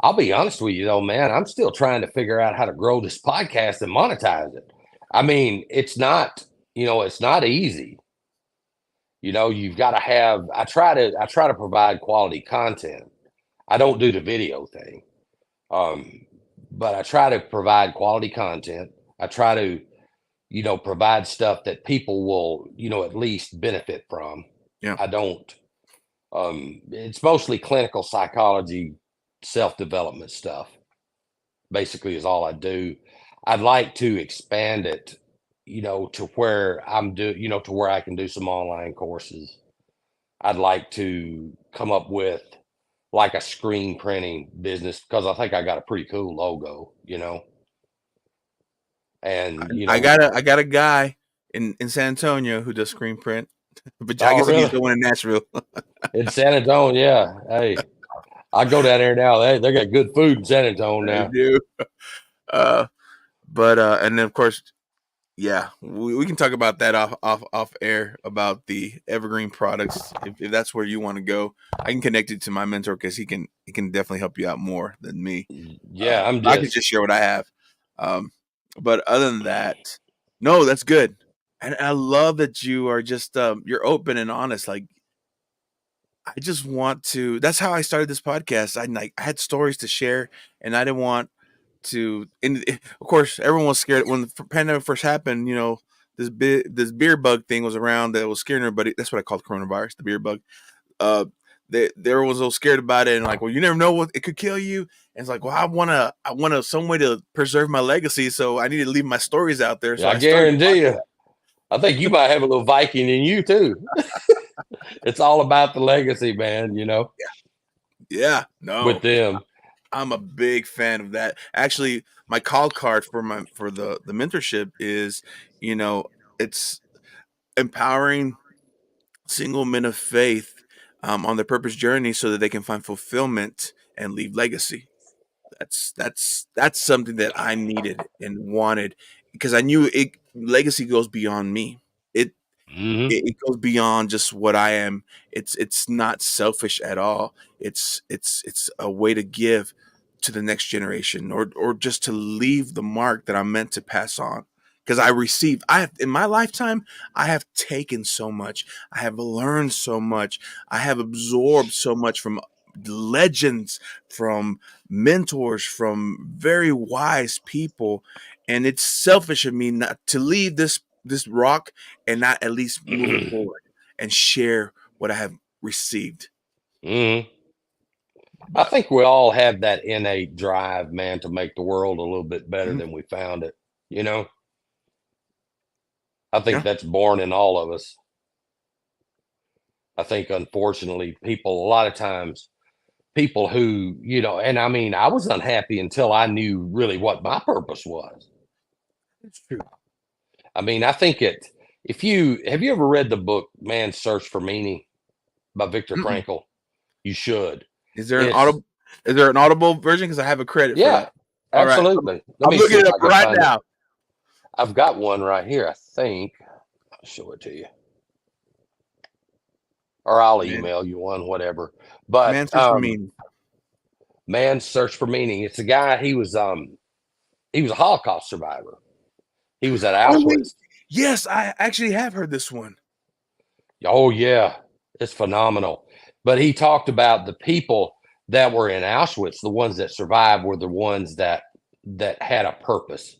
I'll be honest with you though, man. I'm still trying to figure out how to grow this podcast and monetize it. I mean, it's not easy. You've got to have. I try to provide quality content. I don't do the video thing, um, but I try to provide quality content. I try to, provide stuff that people will, at least benefit from. Yeah. I don't. It's mostly clinical psychology, self development stuff. Basically, is all I do. I'd like to expand it, to where to where I can do some online courses. I'd like to come up with like a screen printing business, because I think I got a pretty cool logo, and I got a guy in San Antonio who does screen print, but I oh guess you can use really? the one in Nashville. In San Antonio, yeah. Hey, I go down there now. They got good food in San Antonio I now. do. Uh, but and then of course, yeah, we can talk about that off air, about the evergreen products, if that's where you want to go. I can connect you to my mentor, because he can definitely help you out more than me. Yeah, I'm I can just just share what I have. Um, but other than that, no, that's good. And I love that you are just you're open and honest. Like, I just want to. That's how I started this podcast. I had stories to share, and I didn't want to. And of course, everyone was scared when the pandemic first happened. This beer bug thing was around that was scaring everybody. That's what I called coronavirus, the beer bug. Uh, they was so scared about it, and like, well, you never know what it could kill you. And it's like, well, I want some way to preserve my legacy, so I need to leave my stories out there. So I I started the guarantee you. podcast. I think you might have a little Viking in you too. It's all about the legacy, man, Yeah, with no, them. I'm a big fan of that. Actually, my call card for the mentorship is, you know, it's empowering single men of faith on their purpose journey, so that they can find fulfillment and leave legacy. That's something that I needed and wanted, because I knew legacy goes beyond me. It Hmm. it goes beyond just what I am. It's not selfish at all. It's a way to give to the next generation, or just to leave the mark that I'm meant to pass on. Because I have, in my lifetime, I have taken so much. I have learned so much. I have absorbed so much from legends, from mentors, from very wise people. And it's selfish of me not to leave this rock and not at least move it forward and share what I have received. Hmm. I But think we all have that innate drive, man, to make the world a little bit better mhm, than we found it. You know, I think yeah, that's born in all of us. I think, unfortunately, a lot of times, people who, and I mean, I was unhappy until I knew really what my purpose was. it's true. I mean, I think if you have you ever read the book Man's Search for Meaning by Viktor Mm-mm. Frankl? You should. Is there an It's audible? Is there an audible version? Because I have a credit for yeah, that. All right, absolutely. Let I'm me see looking if it up I can right find it. now. I've got one right here, I think. I'll show it to you. Or I'll Man, email you one, whatever. man, But search for meaning. Man's Search for Meaning. It's a guy, he was a Holocaust survivor. He was at Oh wait, Auschwitz. yes, I actually have heard this one. Oh yeah, it's phenomenal. But he talked about the people that were in Auschwitz, the ones that survived were the ones that had a purpose,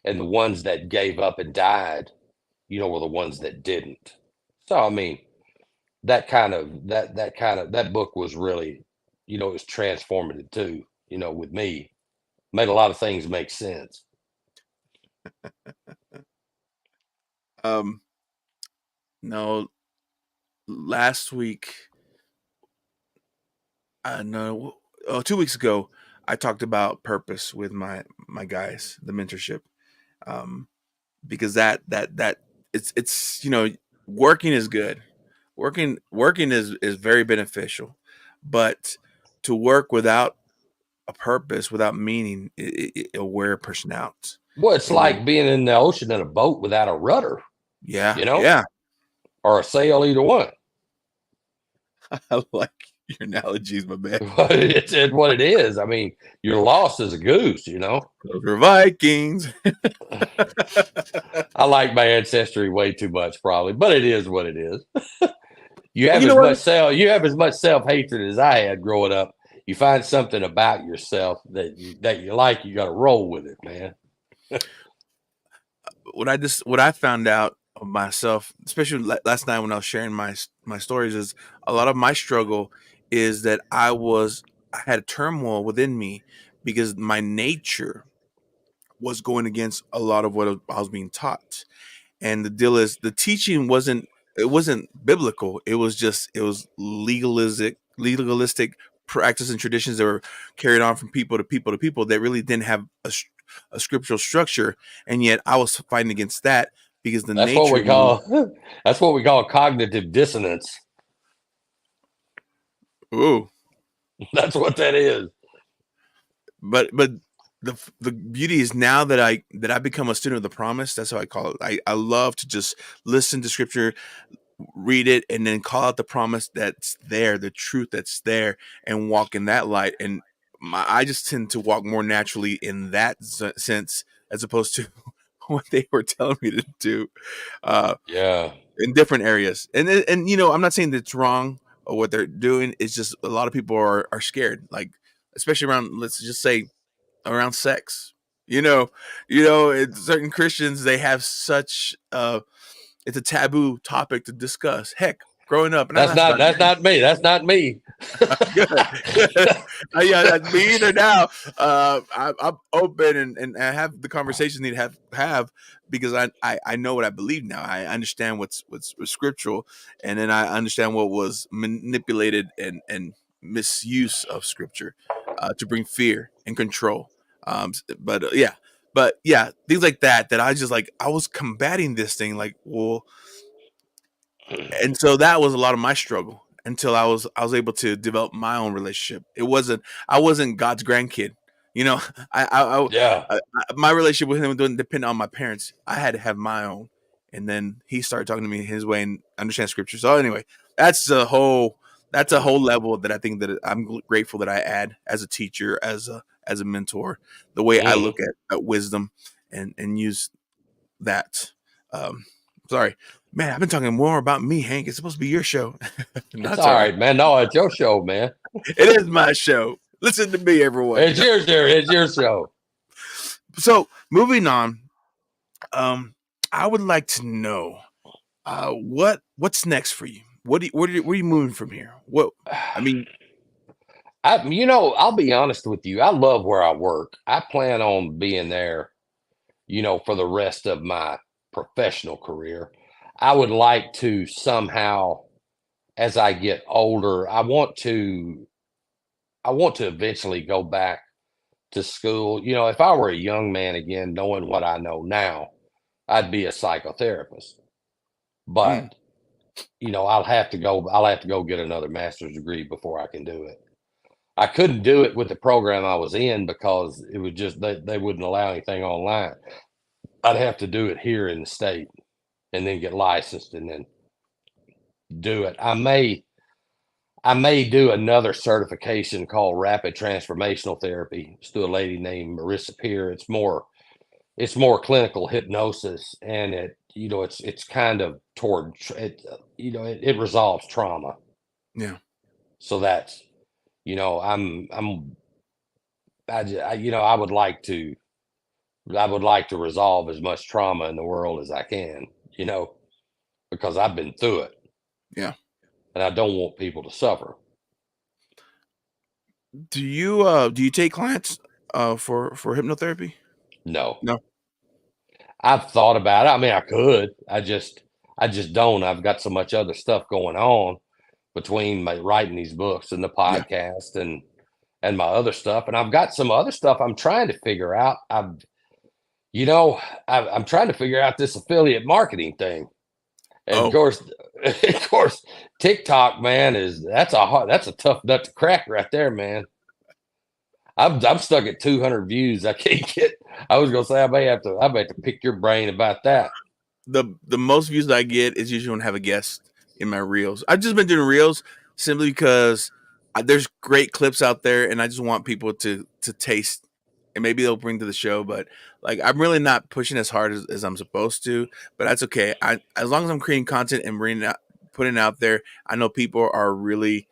and the ones that gave up and died, were the ones that didn't. So I mean, that book was really, it was transformative too, with me. Made a lot of things make sense. Um, no, last week, no, 2 weeks ago, I talked about purpose with my guys, the mentorship. Um, because that it's working is good. Working is very beneficial, but to work without a purpose, without meaning, it'll wear a person out. Well, it's It will. like being in the ocean in a boat without a rudder, Yeah, you know, yeah. or a sail, either one. I like your analogies, my man. But it's what it is. I mean, you're lost as a goose. Those are Vikings. I like my ancestry way too much, probably, but it is what it is. Well, you know what? You have as much self-hatred as I had growing up. You find something about yourself that you like, you got to roll with it, man. What I found out of myself, especially last night when I was sharing my stories, is a lot of my struggle is that I had a turmoil within me because my nature was going against a lot of what I was being taught. And the deal is the teaching wasn't biblical. It was legalistic practice and traditions that were carried on from people to people to people that really didn't have a scriptural structure. And yet I was fighting against that because the That's what nature we in me. call that's what we call cognitive dissonance. Ooh, That's what that is. but the beauty is now that I become a student of the promise. That's how I call it. I love to just listen to scripture, read it, and then call out the promise that's there, the truth that's there, and walk in that light. And I just tend to walk more naturally in that sense as opposed to what they were telling me to do uh, Yeah. in different areas. And I'm not saying that it's wrong or what they're doing. It's just a lot of people are scared, like especially around, let's just say, around sex. Certain Christians, they have such it's a taboo topic to discuss. Heck, growing up, and I That's asked not about that's not me. That's not me. good, good. Yeah, that's me either now. I'm open and I have the conversation need to have because I know what I believe now. I understand what's scriptural, and then I understand what was manipulated and misuse of scripture to bring fear and control. But yeah, things like that I just like I was combating this thing like, well, and so that was a lot of my struggle until I was able to develop my own relationship. I wasn't God's grandkid, you know. Yeah. My relationship with him didn't depend on my parents. I had to have my own, and then he started talking to me his way and understand scripture. So anyway, that's a whole level that I think that I'm grateful that I add as a teacher, as a mentor, the way I Mm. look at wisdom and use that. Um, Sorry, man. I've been talking more about me, Hank. It's supposed to be your show. No, It's it's all all right. right, man. No, it's your show, man. It is my show. Listen to me, everyone. It's your show. It's your show. So moving on, I would like to know what's next for you. Where are you moving from here? What I mean, I'll be honest with you. I love where I work. I plan on being there, for the rest of my professional career. I would like to somehow, as I get older, I want to eventually go back to school. If I were a young man again, knowing what I know now, I'd be a psychotherapist. mm, But I'll have to go get another master's degree before I can do it. I couldn't do it with the program I was in because it was just they wouldn't allow anything online. I'd have to do it here in the state and then get licensed and then do it. I may do another certification called Rapid Transformational Therapy. It's to a lady named Marissa Peer. It's more clinical hypnosis, and it's kind of toward it resolves trauma. Yeah. So that's I'm I would like to resolve as much trauma in the world as I can, because I've been through it Yeah. and I don't want people to suffer. Do you take clients for hypnotherapy? No. No. I've thought about it. I mean, I could. I just don't. I've got so much other stuff going on between my writing these books and the Yeah. podcast and my other stuff. And I've got some other stuff I'm trying to figure out. I'm trying to figure out this affiliate marketing thing. And of Oh, course, of course, TikTok, man, that's a tough nut to crack right there, man. I'm stuck at 200 views. I can't get. I was gonna say I may have to pick your brain about that. the most views I get is usually when I have a guest in my reels. I've just been doing reels simply because there's great clips out there, and I just want people to taste, and maybe they'll bring to the show. But like, I'm really not pushing as hard as I'm supposed to. But that's okay. As long as I'm creating content and putting it out there, I know people are really,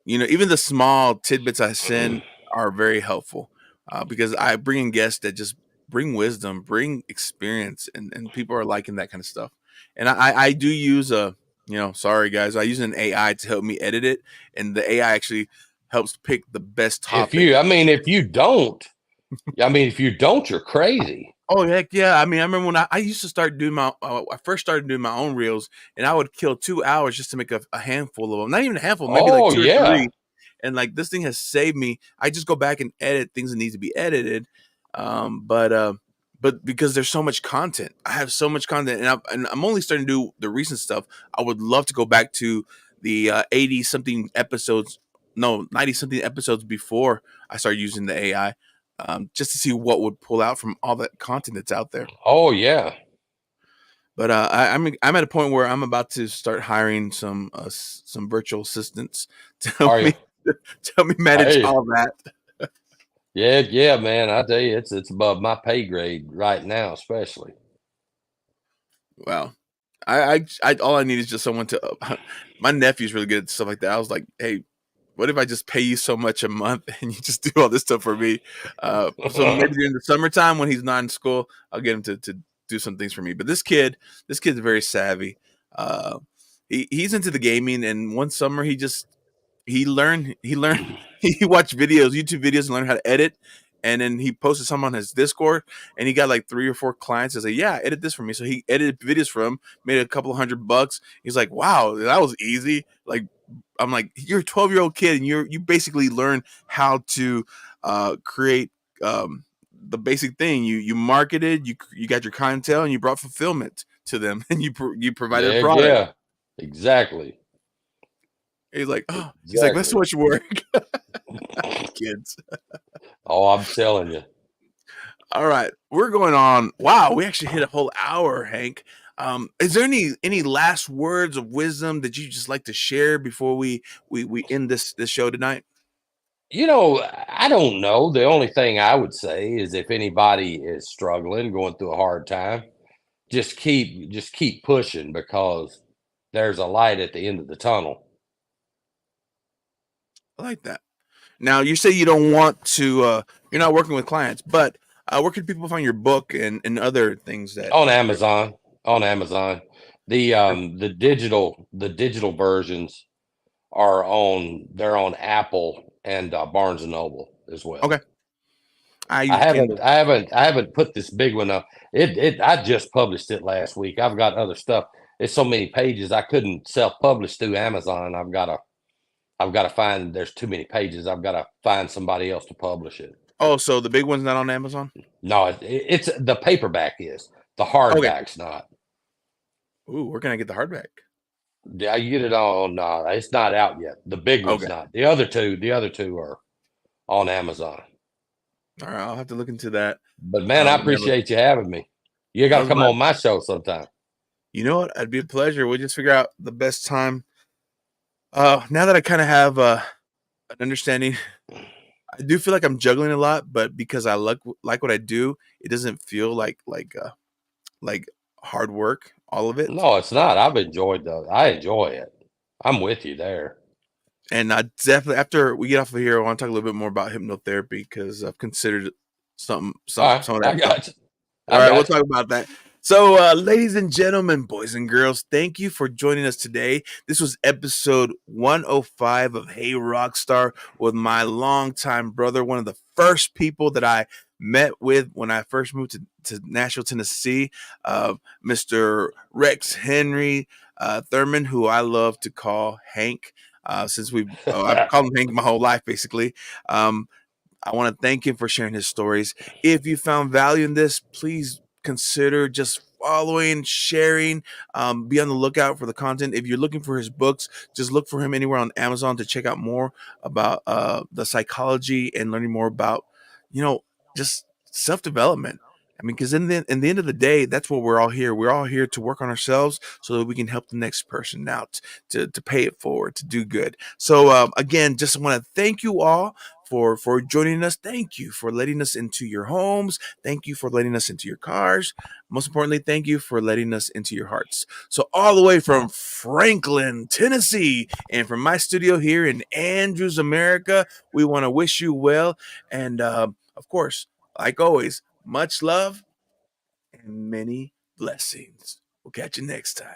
even the small tidbits I send are very helpful, because I bring in guests that just bring wisdom, bring experience, and people are liking that kind of stuff. And I do use sorry guys, I use an AI to help me edit it, and the AI actually helps pick the best If topic. you, I mean, if you don't, you're crazy. Oh heck yeah! I mean, I remember when I used to start doing I first started doing my own reels, and I would kill 2 hours just to make a handful of them. Not even a handful, maybe like Oh two or yeah, three. And like, this thing has saved me. I just go back and edit things that need to be edited. But because there's so much content, I have so much content, and I'm only starting to do the recent stuff. I would love to go back to the 80 something episodes, no 90 something episodes before I started using the AI, just to see what would pull out from all that content that's out there. oh yeah. But I'm at a point where I'm about to start hiring some virtual assistants to help Are you? me to help me manage Hey, all that. yeah, yeah, man. I tell you, it's above my pay grade right now, especially. Wow. I all I need is just someone to. My nephew's really good at stuff like that. I was like, hey, what if I just pay you so much a month and you just do all this stuff for me? So maybe during the summertime when he's not in school, I'll get him to do some things for me. But this kid's very savvy. Uh, he's into the gaming, and one summer he learned he watched YouTube videos and learned how to edit. And then he posted some on his Discord, and he got like 3 or 4 clients. I was like, yeah, edit this for me. So he edited videos for him, made a couple of $100. He's like, wow, that was easy. Like, I'm like, you're a 12-year-old kid, and you basically learn how to create the basic thing. You marketed, you got your clientele, and you brought fulfillment to them, and you provided a Yeah, product. yeah, exactly, He's like, oh, he's like, that's so exactly. much work. Kids. Oh, I'm telling you. All right, we're going on. Wow, we actually hit a whole hour, Hank. Is there any last words of wisdom that you just like to share before we end this show tonight? I don't know. The only thing I would say is if anybody is struggling, going through a hard time, just keep pushing because there's a light at the end of the tunnel. I like that. Now, you say you don't want to. You're not working with clients, but where can people find your book and other things that? On Amazon, on Amazon. The digital versions they're on Apple and Barnes and Noble as well. Okay, I I use haven't Kindle. I haven't I haven't put this big one up. I just published it last week. I've got other stuff. It's so many pages I couldn't self-publish through Amazon. I've got to find there's too many pages. I've got to find somebody else to publish it. Oh, so the big one's not on Amazon? No, it's the paperback is. The Okay. hardback's not. Ooh, where can I get the hardback? Yeah, you get it on. No, it's not out yet. The big one's Okay. not. The other two are. on Amazon. All right, I'll have to look into that. But man, I Whenever. appreciate you having me. You That got to was come my. on my show sometime. You know what? It'd be a pleasure. We'll just figure out the best time. Now that I kind of have an understanding, I do feel like I'm juggling a lot, but because I like what I do, it doesn't feel like hard work. All of it. No, it's not. I enjoy it. I'm with you there. And I definitely, after we get off of here, I want to talk a little bit more about hypnotherapy because I've considered All right. some of I that stuff. got you. All I right, we'll got you. talk about that. So, ladies and gentlemen, boys and girls, thank you for joining us today. This was episode 105 of Hey Rockstar with my longtime brother, one of the first people that I met with when I first moved to Nashville, Tennessee, Mr. Rex Henry Thurmond, who I love to call Hank. I've called him Hank my whole life, basically. I want to thank him for sharing his stories. If you found value in this, please consider just following, sharing, be on the lookout for the content. If you're looking for his books, just look for him anywhere on Amazon to check out more about the psychology and learning more about, just self-development. I mean, because in the end of the day, that's what we're all here. We're all here to work on ourselves so that we can help the next person out, to pay it forward, to do good. So again, just want to thank you all for joining us. Thank you for letting us into your homes. Thank you for letting us into your cars. Most importantly, thank you for letting us into your hearts. So all the way from Franklin, Tennessee, and from my studio here in Andrews, America, we want to wish you well. And of course, like always, much love and many blessings. We'll catch you next time.